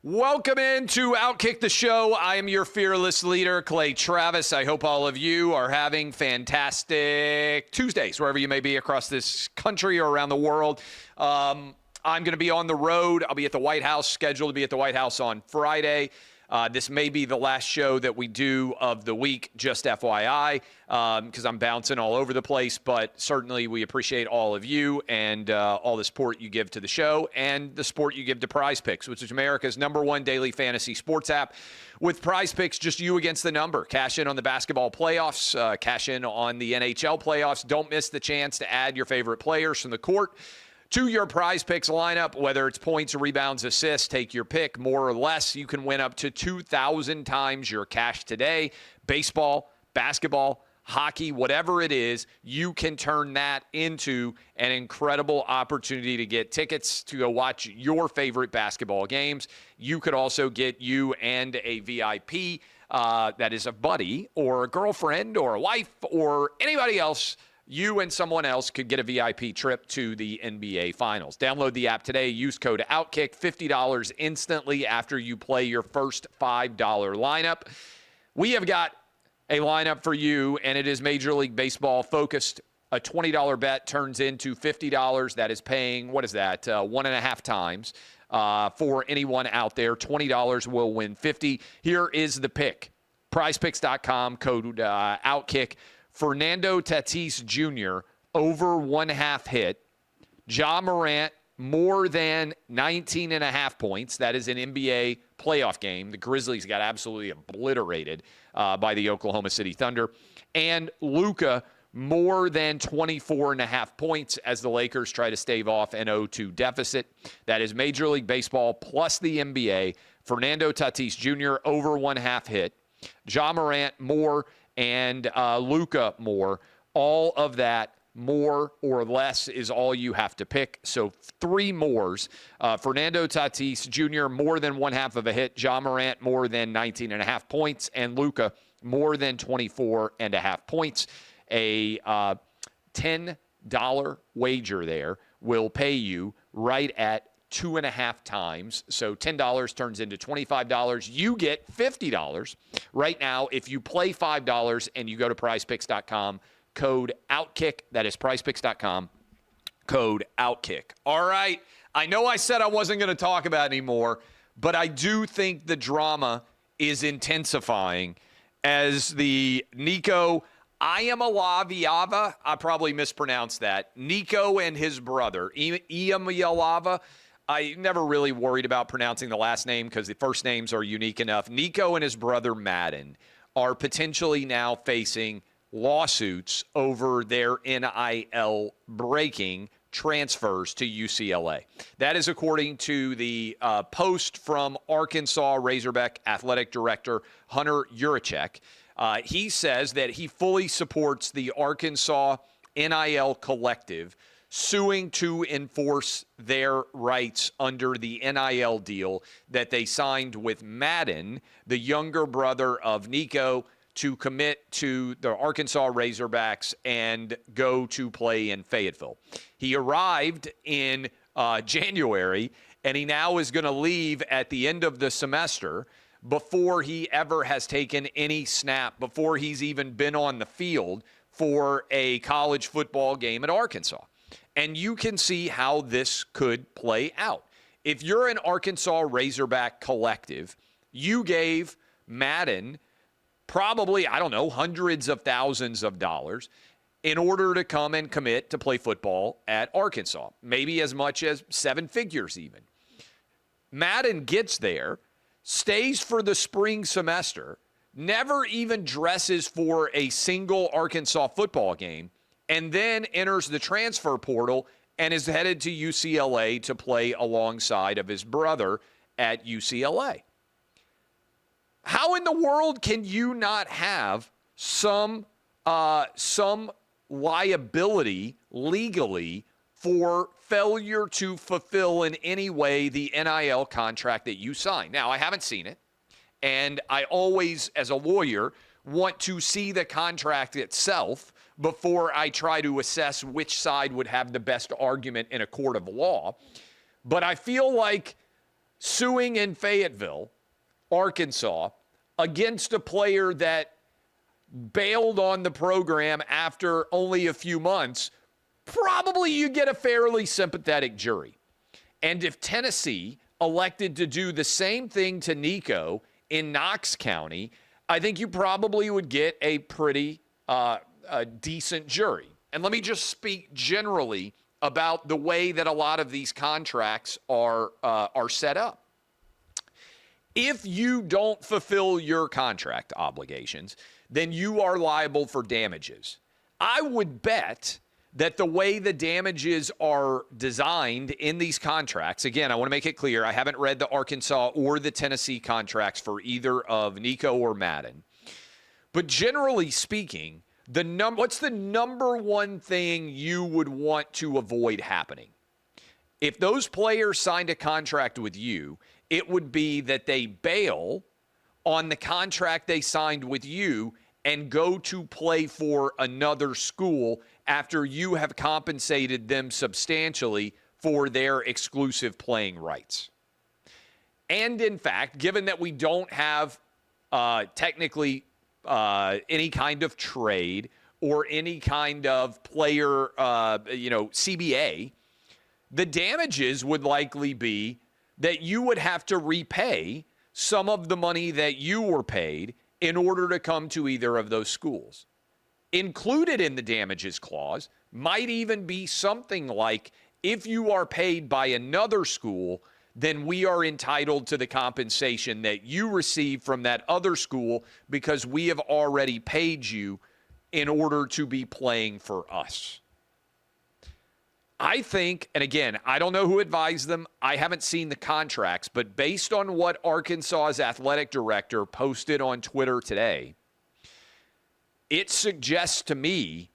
Welcome into OutKick the show. I am your fearless leader, Clay Travis. I hope all of you are having fantastic Tuesdays, wherever you may be across this country or around the world. I'm going to be on the road. I'll be at the White House, scheduled to be at the White House on Friday. This may be the last show that we do of the week, just FYI, because I'm bouncing all over the place. But certainly we appreciate all of you and all the support you give to the show and the support you give to Prize Picks, which is America's #1 daily fantasy sports app. With Prize Picks, just you against the number. Cash in on the basketball playoffs, cash in on the NHL playoffs. Don't miss the chance to add your favorite players from the court to your Prize Picks lineup, whether it's points, rebounds, assists, take your pick, more or less. You can win up to 2,000 times your cash today. Baseball, basketball, hockey, whatever it is, you can turn that into an incredible opportunity to get tickets to go watch your favorite basketball games. You could also get you and a VIP that is a buddy or a girlfriend or a wife or anybody else. You and someone else could get a VIP trip to the NBA Finals. Download the app today. Use code OutKick, $50 instantly after you play your first $5 lineup. We have got a lineup for you, and it is Major League Baseball focused. A $20 bet turns into $50. That is paying, what is that, 1.5 times for anyone out there. $20 will win $50. Here is the pick. PrizePicks.com, code OutKick. Fernando Tatis Jr. over 1/2 hit. Ja Morant more than 19.5 points. That is an NBA playoff game. The Grizzlies got absolutely obliterated by the Oklahoma City Thunder. And Luka more than 24.5 points as the Lakers try to stave off an 0-2 deficit. That is Major League Baseball plus the NBA. Fernando Tatis Jr. over 1/2 hit. Ja Morant more and Luka more. All of that, more or less, is all you have to pick. So 3 mores. Fernando Tatis Jr. more than 1/2 of a hit. Ja Morant more than 19.5 points. And Luka more than 24.5 points. A $10 wager there will pay you right at 2.5 times. So $10 turns into $25. You get $50 right now if you play $5 and you go to prizepicks.com, code OutKick. That is prizepicks.com, code OutKick. All right. I know I said I wasn't going to talk about it anymore, but I do think the drama is intensifying as the Nico Iamaleava, I probably mispronounced that, Nico and his brother, Iamaleava. I never really worried about pronouncing the last name because the first names are unique enough. Nico and his brother Madden are potentially now facing lawsuits over their NIL breaking transfers to UCLA. That is according to the post from Arkansas Razorback Athletic Director Hunter Yurachek. He says that he fully supports the Arkansas NIL collective suing to enforce their rights under the NIL deal that they signed with Madden, the younger brother of Nico, to commit to the Arkansas Razorbacks and go to play in Fayetteville. He arrived in January, and he now is going to leave at the end of the semester before he ever has taken any snap, before he's even been on the field for a college football game at Arkansas. And you can see how this could play out. If you're an Arkansas Razorback collective, you gave Madden probably, I don't know, hundreds of thousands of dollars in order to come and commit to play football at Arkansas, maybe as much as 7 figures even. Madden gets there, stays for the spring semester, never even dresses for a single Arkansas football game, and then enters the transfer portal and is headed to UCLA to play alongside of his brother at UCLA. How in the world can you not have some liability legally for failure to fulfill in any way the NIL contract that you signed? Now, I haven't seen it, and I always, as a lawyer, want to see the contract itself before I try to assess which side would have the best argument in a court of law. But I feel like suing in Fayetteville, Arkansas, against a player that bailed on the program after only a few months, probably you get a fairly sympathetic jury. And if Tennessee elected to do the same thing to Nico in Knox County, I think you probably would get a pretty decent jury. And let me just speak generally about the way that a lot of these contracts are set up. If you don't fulfill your contract obligations, then you are liable for damages. I would bet that the way the damages are designed in these contracts, again, I want to make it clear, I haven't read the Arkansas or the Tennessee contracts for either of Nico or Madden. But generally speaking, what's the number one thing you would want to avoid happening? If those players signed a contract with you, it would be that they bail on the contract they signed with you and go to play for another school after you have compensated them substantially for their exclusive playing rights. And in fact, given that we don't have technically any kind of trade or any kind of player, CBA, the damages would likely be that you would have to repay some of the money that you were paid in order to come to either of those schools. Included in the damages clause might even be something like, if you are paid by another school, then we are entitled to the compensation that you receive from that other school because we have already paid you in order to be playing for us. I think, and again, I don't know who advised them. I haven't seen the contracts, but based on what Arkansas's athletic director posted on Twitter today, it suggests to me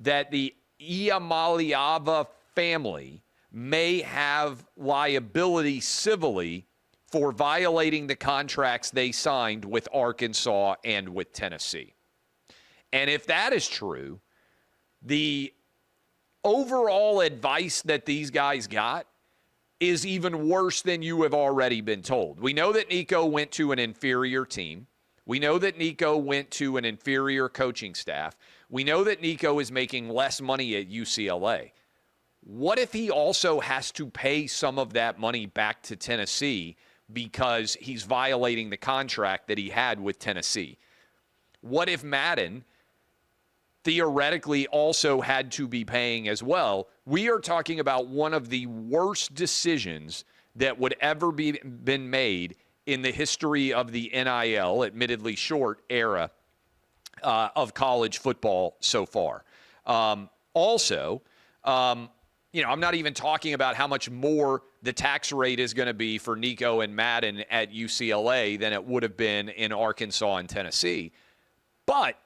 that the Iamaleava family may have liability civilly for violating the contracts they signed with Arkansas and with Tennessee. And if that is true, the overall advice that these guys got is even worse than you have already been told. We know that Nico went to an inferior team. We know that Nico went to an inferior coaching staff. We know that Nico is making less money at UCLA. What if he also has to pay some of that money back to Tennessee because he's violating the contract that he had with Tennessee? What if Madden theoretically also had to be paying as well? We are talking about one of the worst decisions that would ever been made in the history of the NIL, admittedly short era of college football so far. I'm not even talking about how much more the tax rate is going to be for Nico and Madden at UCLA than it would have been in Arkansas and Tennessee. But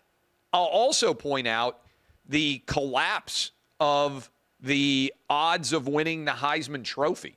I'll also point out the collapse of the odds of winning the Heisman Trophy.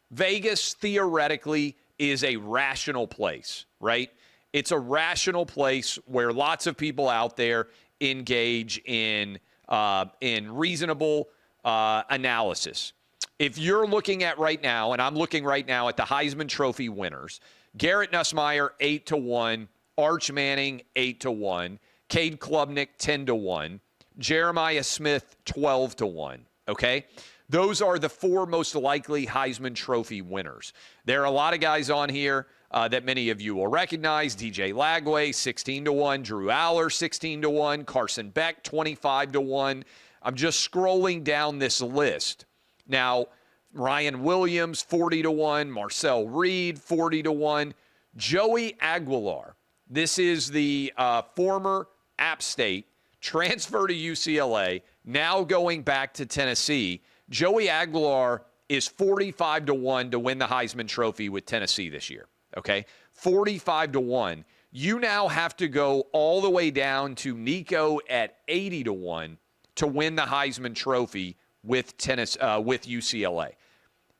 Vegas theoretically is a rational place, right? It's a rational place where lots of people out there engage in reasonable analysis. If you're looking at right now, and I'm looking right now at the Heisman Trophy winners, Garrett Nussmeier 8-1, Arch Manning 8-1, Cade Klubnik 10-1, Jeremiah Smith 12-1. Okay, those are the four most likely Heisman Trophy winners. There are a lot of guys on here that many of you will recognize. DJ Lagway 16-1, Drew Aller 16-1, Carson Beck 25-1. I'm just scrolling down this list. Now, Ryan Williams, 40-1. Marcel Reed, 40-1. Joey Aguilar. This is the former App State, transfer to UCLA, now going back to Tennessee. Joey Aguilar is 45-1 to win the Heisman Trophy with Tennessee this year. Okay? 45-1. You now have to go all the way down to Nico at 80-1 to win the Heisman Trophy with UCLA.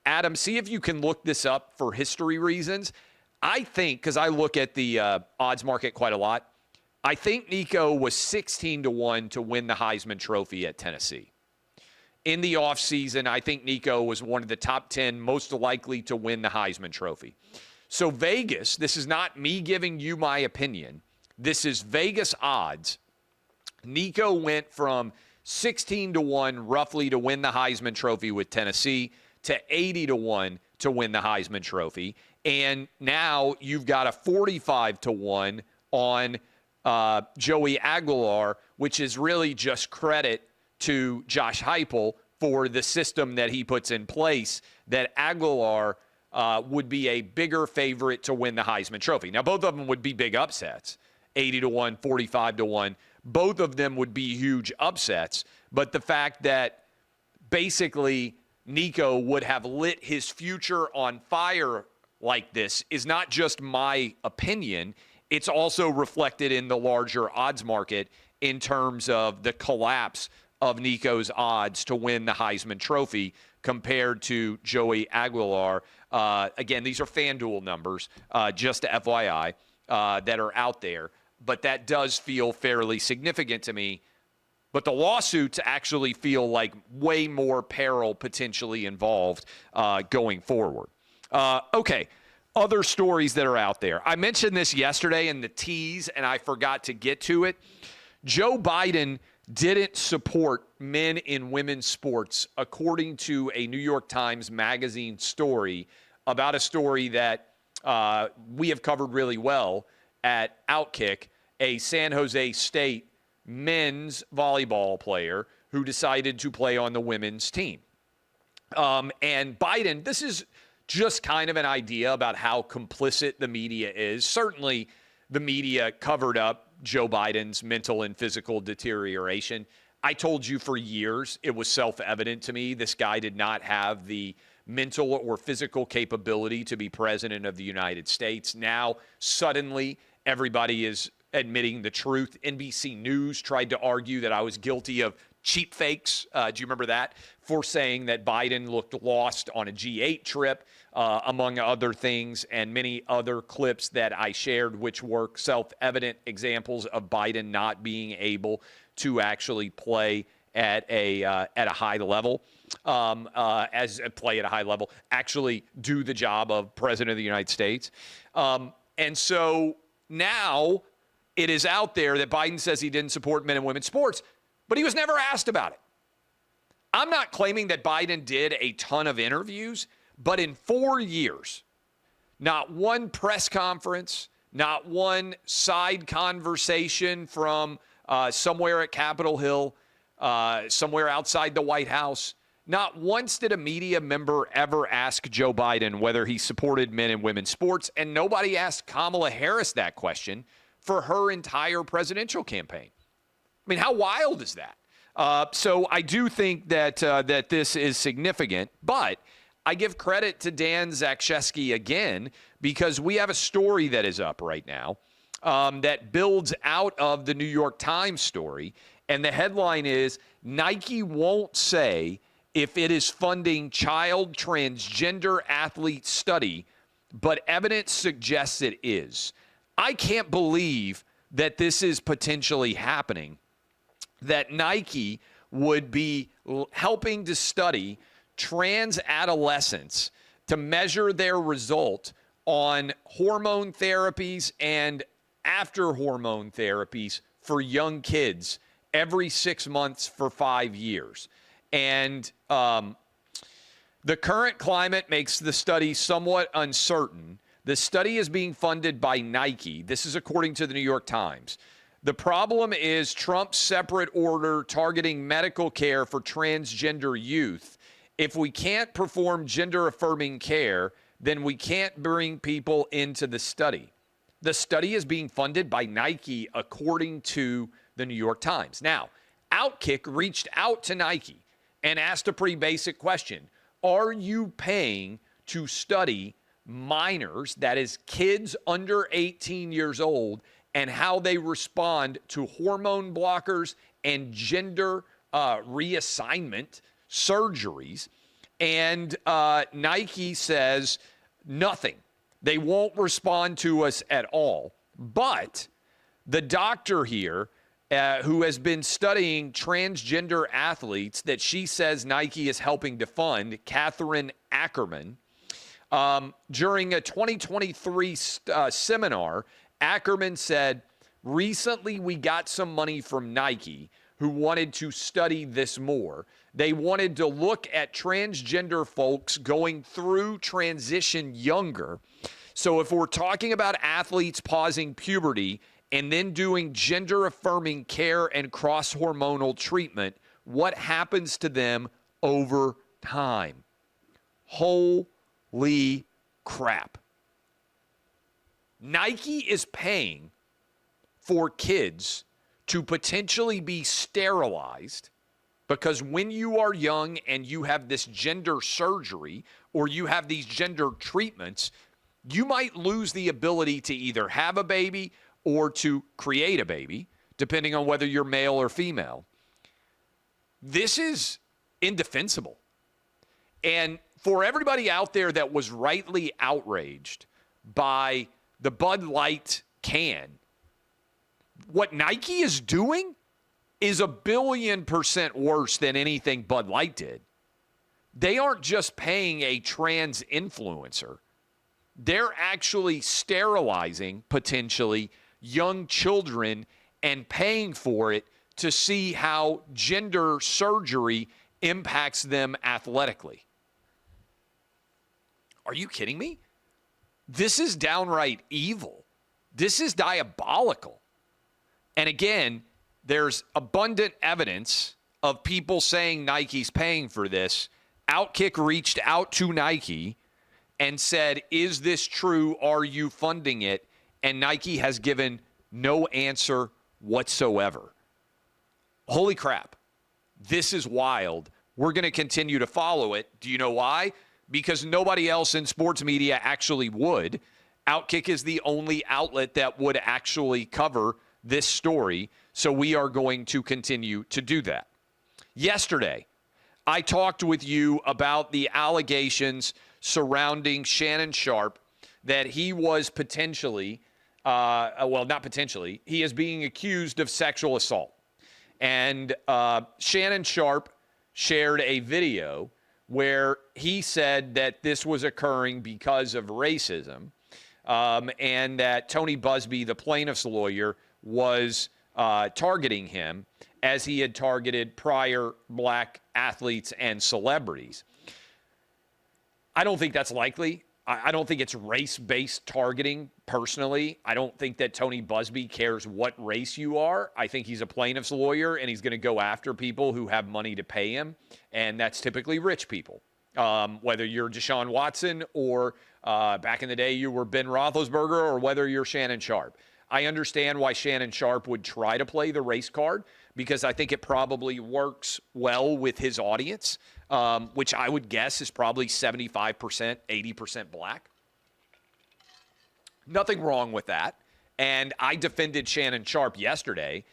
Adam, see if you can look this up for history reasons. I think, because I look at the odds market quite a lot, I think Nico was 16-1 to win the Heisman Trophy at Tennessee. in the offseason, I think Nico was one of the top 10 most likely to win the Heisman Trophy. So Vegas, this is not me giving you my opinion. This is Vegas odds. Nico went from 16-1 roughly to win the Heisman Trophy with Tennessee to 80-1 to win the Heisman Trophy. And now you've got a 45-1 on Joey Aguilar, which is really just credit to Josh Heupel for the system that he puts in place, that Aguilar would be a bigger favorite to win the Heisman Trophy. Now, both of them would be big upsets, 80-1, 45-1. Both of them would be huge upsets. But the fact that basically Nico would have lit his future on fire like this is not just my opinion. It's also reflected in the larger odds market in terms of the collapse of Nico's odds to win the Heisman Trophy compared to Joey Aguilar. Again, these are FanDuel numbers, just FYI, that are out there. But that does feel fairly significant to me. But the lawsuits actually feel like way more peril potentially involved going forward. Okay, other stories that are out there. I mentioned this yesterday in the tease, and I forgot to get to it. Joe Biden didn't support men in women's sports, according to a New York Times Magazine story about a story that we have covered really well at OutKick, a San Jose State men's volleyball player who decided to play on the women's team. And Biden, this is just kind of an idea about how complicit the media is. Certainly, the media covered up Joe Biden's mental and physical deterioration. I told you for years, it was self-evident to me, this guy did not have the mental or physical capability to be president of the United States. Now, suddenly, everybody is admitting the truth. NBC News tried to argue that I was guilty of cheap fakes. Do you remember that? For saying that Biden looked lost on a G8 trip, among other things, and many other clips that I shared, which were self-evident examples of Biden not being able to actually play at a high level, actually do the job of president of the United States. And so now it is out there that Biden says he didn't support men and women's sports, but he was never asked about it. I'm not claiming that Biden did a ton of interviews, but in 4 years, not one press conference, not one side conversation from somewhere at Capitol Hill, somewhere outside the White House, not once did a media member ever ask Joe Biden whether he supported men and women's sports, and nobody asked Kamala Harris that question for her entire presidential campaign. I mean, how wild is that? So I do think that that this is significant, but I give credit to Dan Zakrzewski again because we have a story that is up right now that builds out of the New York Times story, and the headline is, Nike won't say if it is funding child transgender athlete study, but evidence suggests it is. I can't believe that this is potentially happening, that Nike would be helping to study trans adolescents to measure their result on hormone therapies and after hormone therapies for young kids every 6 months for 5 years. And the current climate makes the study somewhat uncertain. The study is being funded by Nike. This is according to the New York Times. The problem is Trump's separate order targeting medical care for transgender youth. If we can't perform gender-affirming care, then we can't bring people into the study. The study is being funded by Nike, according to the New York Times. Now, OutKick reached out to Nike and asked a pretty basic question. Are you paying to study minors, that is kids under 18 years old, and how they respond to hormone blockers and gender reassignment surgeries? And Nike says nothing. They won't respond to us at all. But the doctor here who has been studying transgender athletes that she says Nike is helping to fund, Catherine Ackerman. During a 2023 seminar, Ackerman said, recently we got some money from Nike who wanted to study this more. They wanted to look at transgender folks going through transition younger. So if we're talking about athletes pausing puberty and then doing gender-affirming care and cross-hormonal treatment, what happens to them over time? Holy crap. Nike is paying for kids to potentially be sterilized because when you are young and you have this gender surgery or you have these gender treatments, you might lose the ability to either have a baby or to create a baby, depending on whether you're male or female. This is indefensible. And for everybody out there that was rightly outraged by the Bud Light can, what Nike is doing is 1,000,000,000% worse than anything Bud Light did. They aren't just paying a trans influencer. They're actually sterilizing, potentially, young children and paying for it to see how gender surgery impacts them athletically. Are you kidding me? This is downright evil. This is diabolical. And again, there's abundant evidence of people saying Nike's paying for this. OutKick reached out to Nike and said, is this true? Are you funding it? And Nike has given no answer whatsoever. Holy crap. This is wild. We're going to continue to follow it. Do you know why? Because nobody else in sports media actually would. OutKick is the only outlet that would actually cover this story. So we are going to continue to do that. Yesterday, I talked with you about the allegations surrounding Shannon Sharpe that he was potentially, not potentially, he is being accused of sexual assault. And Shannon Sharpe shared a video where he said that this was occurring because of racism, and that Tony Busby, the plaintiff's lawyer, was targeting him as he had targeted prior black athletes and celebrities. I don't think that's likely. I don't think it's race-based targeting, personally. I don't think that Tony Busby cares what race you are. I think he's a plaintiff's lawyer, and he's going to go after people who have money to pay him, and that's typically rich people. Whether you're Deshaun Watson or back in the day you were Ben Roethlisberger, or whether you're Shannon Sharpe. I understand why Shannon Sharpe would try to play the race card, because I think it probably works well with his audience, which I would guess is probably 75%, 80% black. Nothing wrong with that. And I defended Shannon Sharpe yesterday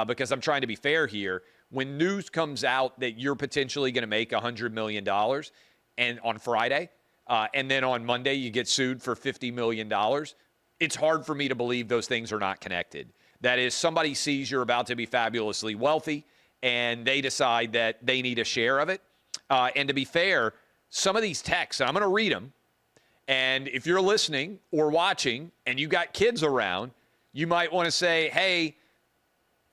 because I'm trying to be fair here. When news comes out that you're potentially going to make $100 million and on Friday, and then on Monday you get sued for $50 million, it's hard for me to believe those things are not connected. That is, somebody sees you're about to be fabulously wealthy, and they decide that they need a share of it. And to be fair, some of these texts, and I'm going to read them, and if you're listening or watching and you got kids around, you might want to say, hey,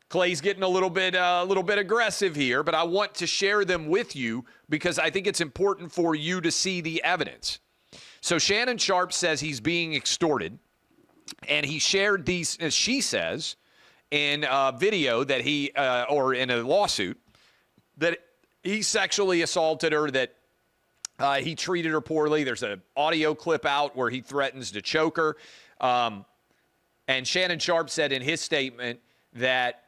Clay's getting a little bit aggressive here, but I want to share them with you because I think it's important for you to see the evidence. So Shannon Sharpe says he's being extorted, and he shared these, as she says, in a video that he, or in a lawsuit, that he sexually assaulted her, that he treated her poorly. There's an audio clip out where he threatens to choke her. And Shannon Sharpe said in his statement that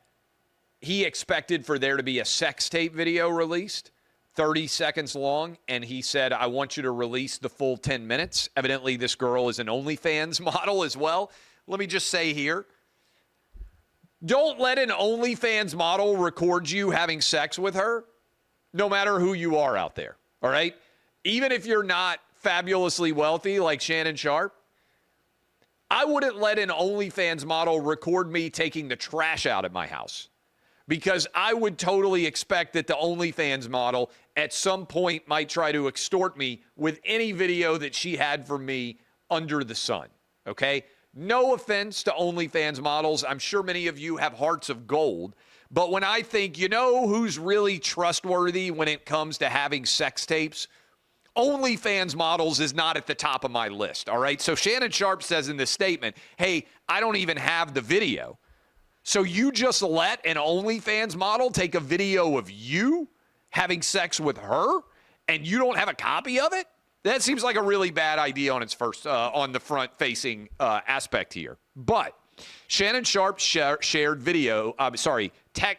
he expected for there to be a sex tape video released, 30 seconds long, and he said, I want you to release the full 10 minutes. Evidently, this girl is an OnlyFans model as well. Let me just say here, don't let an OnlyFans model record you having sex with her, no matter who you are out there, all right? Even if you're not fabulously wealthy like Shannon Sharpe, I wouldn't let an OnlyFans model record me taking the trash out at my house. because I would totally expect that the OnlyFans model at some point might try to extort me with any video that she had for me under the sun, okay? No offense to OnlyFans models. I'm sure many of you have hearts of gold. But when I think, you know who's really trustworthy when it comes to having sex tapes? OnlyFans models is not at the top of my list, all right? So Shannon Sharpe says in this statement, hey, I don't even have the video. So you just let an OnlyFans model take a video of you having sex with her and you don't have a copy of it? That seems like a really bad idea on its first, on the front-facing aspect here. But Shannon Sharpe shared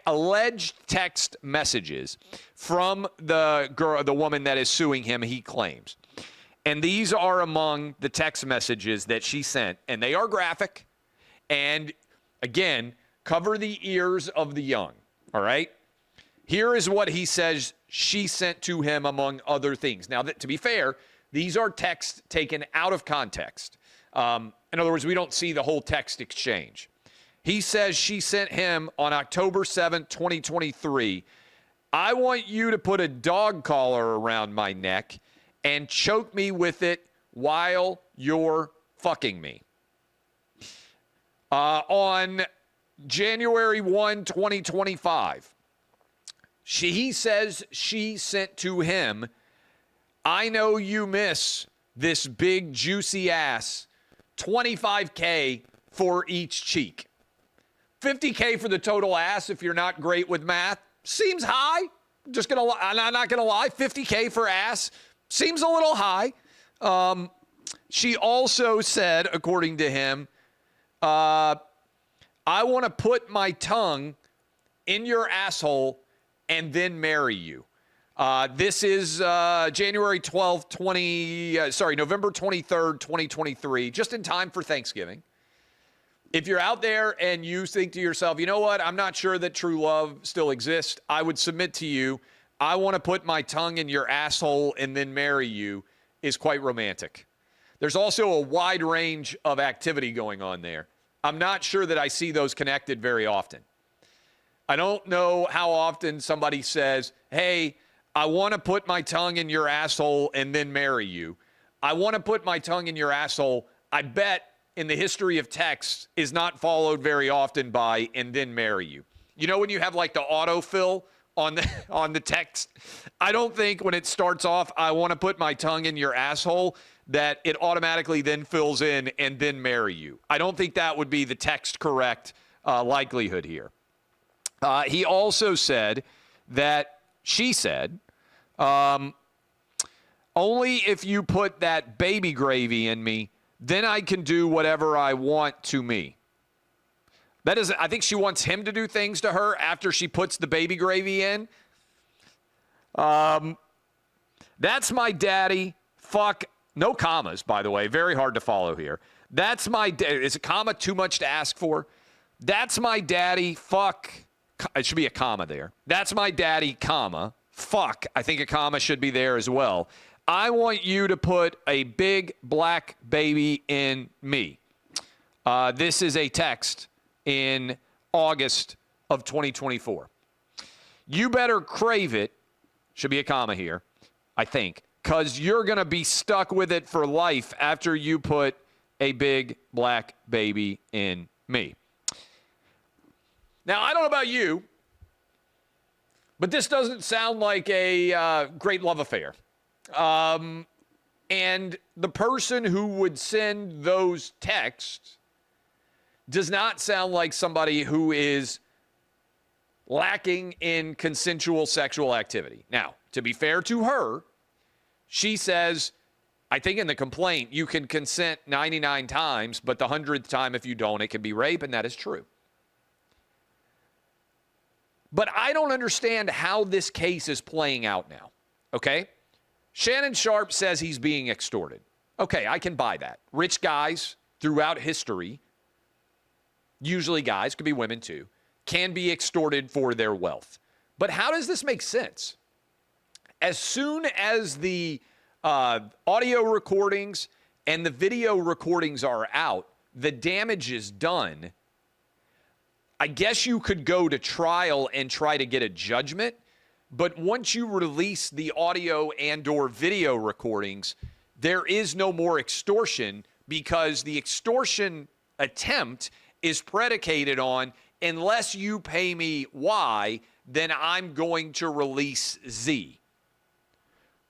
alleged text messages from the woman that is suing him, he claims. And these are among the text messages that she sent, and they are graphic. And again, cover the ears of the young, all right? Here is what he says she sent to him, among other things. Now, to be fair, these are texts taken out of context. In other words, we don't see the whole text exchange. He says she sent him on October 7th, 2023, I want you to put a dog collar around my neck and choke me with it while you're fucking me. On January 1, 2025, he says she sent to him, I know you miss this big juicy ass, $25K for each cheek. $50K for the total ass if you're not great with math. Seems high. I'm not gonna lie. $50K for ass seems a little high. She also said, according to him, I want to put my tongue in your asshole and then marry you. This is November 23rd, 2023, just in time for Thanksgiving. If you're out there and you think to yourself, you know what, I'm not sure that true love still exists, I would submit to you, I want to put my tongue in your asshole and then marry you is quite romantic. There's also a wide range of activity going on there. I'm not sure that I see those connected very often. I don't know how often somebody says, hey, I want to put my tongue in your asshole and then marry you. I want to put my tongue in your asshole. I bet in the history of text is not followed very often by and then marry you. You know when you have like the autofill on the text? I don't think when it starts off, I want to put my tongue in your asshole, that it automatically then fills in and then marry you. I don't think that would be the text correct likelihood here. He also said that she said, only if you put that baby gravy in me, then I can do whatever I want to me. That is, I think she wants him to do things to her after she puts the baby gravy in. That's my daddy. Fuck. No commas, by the way. Very hard to follow here. That's my daddy. Is a comma too much to ask for? That's my daddy. Fuck. It should be a comma there. That's my daddy, comma. Fuck. I think a comma should be there as well. I want you to put a big black baby in me. This is a text in August of 2024. You better crave it. Should be a comma here, I think, because you're going to be stuck with it for life after you put a big black baby in me. Now, I don't know about you, but this doesn't sound like a great love affair. And the person who would send those texts does not sound like somebody who is lacking in consensual sexual activity. Now, to be fair to her, she says, I think in the complaint, you can consent 99 times, but the 100th time, if you don't, it can be rape, and that is true. But I don't understand how this case is playing out now, okay? Shannon Sharpe says he's being extorted. Okay, I can buy that. Rich guys throughout history, usually guys, could be women too, can be extorted for their wealth. But how does this make sense? As soon as the audio recordings and the video recordings are out, the damage is done. I guess you could go to trial and try to get a judgment, but once you release the audio and or video recordings, there is no more extortion because the extortion attempt is predicated on unless you pay me Y, then I'm going to release Z.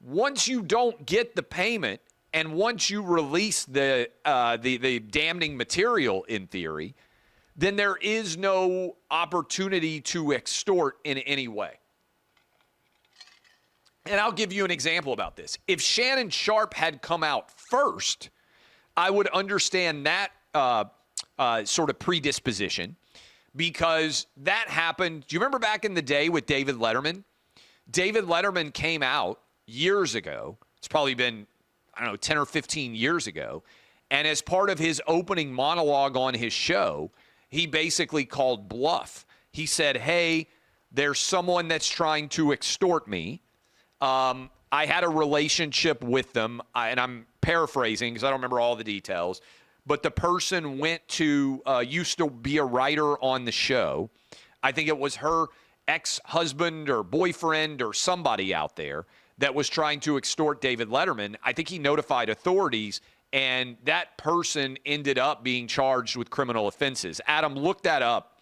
Once you don't get the payment and once you release the damning material in theory, then there is no opportunity to extort in any way. And I'll give you an example about this. If Shannon Sharpe had come out first, I would understand that sort of predisposition because that happened. Do you remember back in the day with David Letterman? David Letterman came out years ago. It's probably been, 10 or 15 years ago. And as part of his opening monologue on his show, he basically called bluff. He said, hey, there's someone that's trying to extort me. I had a relationship with them, and I'm paraphrasing because I don't remember all the details, but the person went to, used to be a writer on the show. I think it was her ex-husband or boyfriend or somebody out there that was trying to extort David Letterman. I think he notified authorities, and that person ended up being charged with criminal offenses. Adam, look that up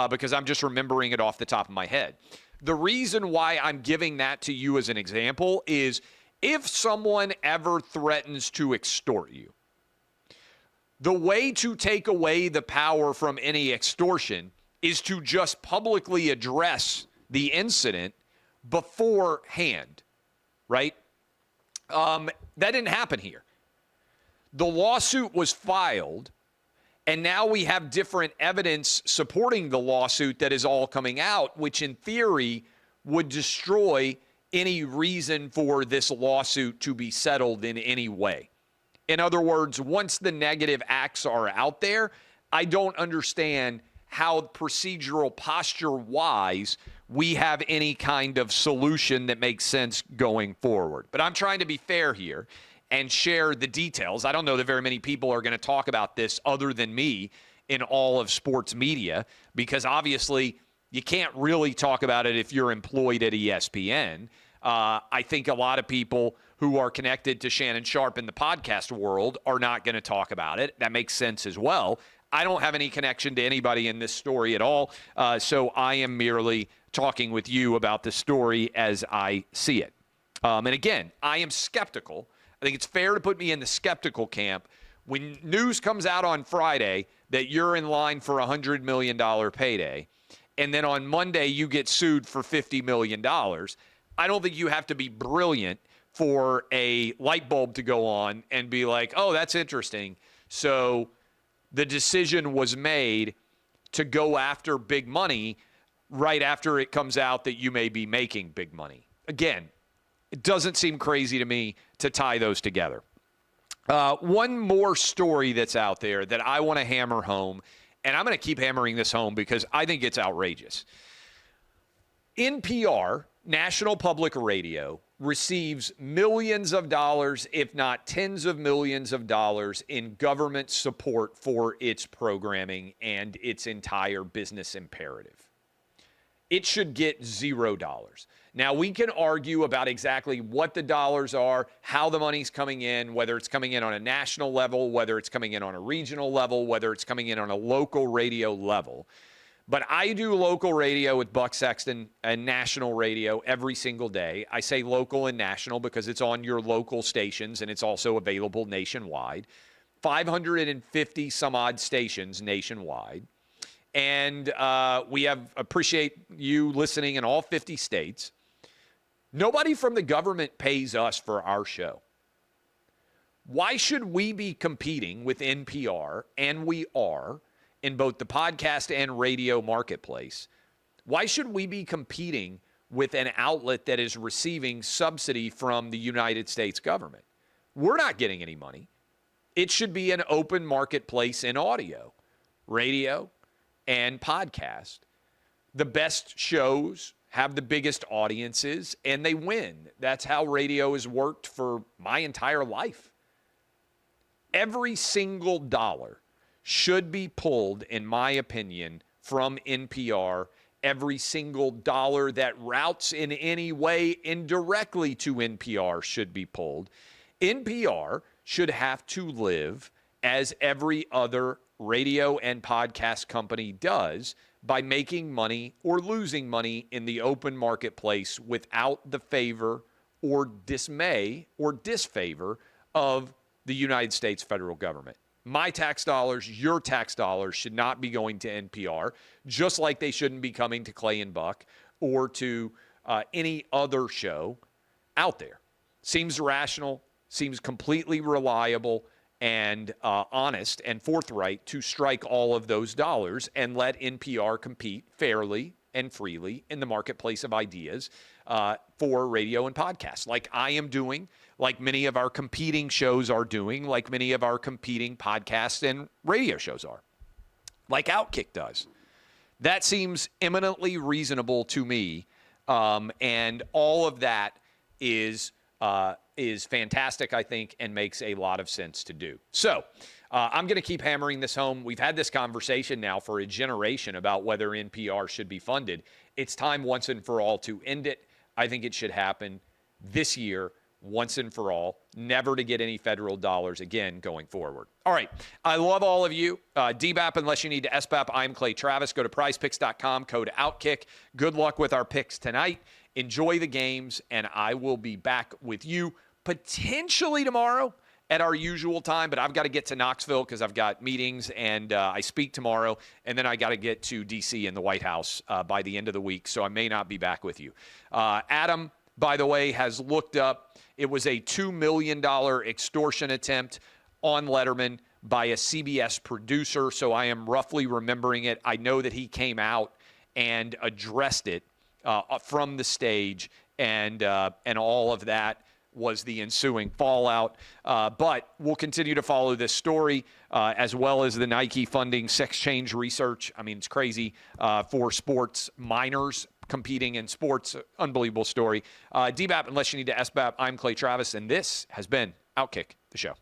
because I'm just remembering it off the top of my head. The reason why I'm giving that to you as an example is if someone ever threatens to extort you, the way to take away the power from any extortion is to just publicly address the incident beforehand, right? That didn't happen here. The lawsuit was filed, and now we have different evidence supporting the lawsuit that is all coming out, which in theory would destroy any reason for this lawsuit to be settled in any way. In other words, once the negative acts are out there, I don't understand how procedural posture-wise we have any kind of solution that makes sense going forward. But I'm trying to be fair here and share the details. I don't know that very many people are going to talk about this other than me in all of sports media because obviously you can't really talk about it if you're employed at ESPN. I think a lot of people who are connected to Shannon Sharpe in the podcast world are not going to talk about it. That makes sense as well. I don't have any connection to anybody in this story at all, so I am merely talking with you about the story as I see it. And again, I am skeptical. I think it's fair to put me in the skeptical camp. When news comes out on Friday that you're in line for a $100 million payday, and then on Monday you get sued for $50 million, I don't think you have to be brilliant for a light bulb to go on and be like, oh, that's interesting. So the decision was made to go after big money right after it comes out that you may be making big money. Again, it doesn't seem crazy to me to tie those together. One more story that's out there that I want to hammer home, and I'm going to keep hammering this home because I think it's outrageous. NPR, National Public Radio, receives millions of dollars, if not tens of millions of dollars, in government support for its programming and its entire business imperative. It should get $0. Now, we can argue about exactly what the dollars are, how the money's coming in, whether it's coming in on a national level, whether it's coming in on a regional level, whether it's coming in on a local radio level. But I do local radio with Buck Sexton and national radio every single day. I say local and national because it's on your local stations and it's also available nationwide. 550 some odd stations nationwide. And we appreciate you listening in all 50 states. Nobody from the government pays us for our show. Why should we be competing with NPR, and we are, in both the podcast and radio marketplace? Why should we be competing with an outlet that is receiving subsidy from the United States government? We're not getting any money. It should be an open marketplace in audio, radio, and podcast. The best shows have the biggest audiences, and they win. That's how radio has worked for my entire life. Every single dollar should be pulled, in my opinion, from NPR. Every single dollar that routes in any way indirectly to NPR should be pulled. NPR should have to live as every other radio and podcast company does by making money or losing money in the open marketplace without the favor or dismay or disfavor of the United States federal government. My tax dollars, your tax dollars should not be going to NPR, just like they shouldn't be coming to Clay and Buck or to any other show out there. Seems rational, seems completely reliable and honest and forthright to strike all of those dollars and let NPR compete fairly and freely in the marketplace of ideas for radio and podcasts, like I am doing, like many of our competing shows are doing, like many of our competing podcasts and radio shows are, like OutKick does. That seems eminently reasonable to me, and all of that is fantastic, I think, and makes a lot of sense to do. So I'm going to keep hammering this home. We've had this conversation now for a generation about whether NPR should be funded. It's time once and for all to end it. I think it should happen this year, once and for all, never to get any federal dollars again going forward. All right. I love all of you. DBAP unless you need to SBAP. I'm Clay Travis. Go to prizepicks.com, code OutKick. Good luck with our picks tonight. Enjoy the games, and I will be back with you potentially tomorrow at our usual time, but I've got to get to Knoxville because I've got meetings, and I speak tomorrow, and then I got to get to D.C. in the White House by the end of the week, so I may not be back with you. Adam, by the way, has looked up. It was a $2 million extortion attempt on Letterman by a CBS producer, so I am roughly remembering it. I know that he came out and addressed it from the stage, and all of that was the ensuing fallout. But we'll continue to follow this story as well as the Nike funding sex change research. I mean, it's crazy for sports minors competing in sports. Unbelievable story. DBAP, unless you need to SBAP, I'm Clay Travis, and this has been OutKick, the show.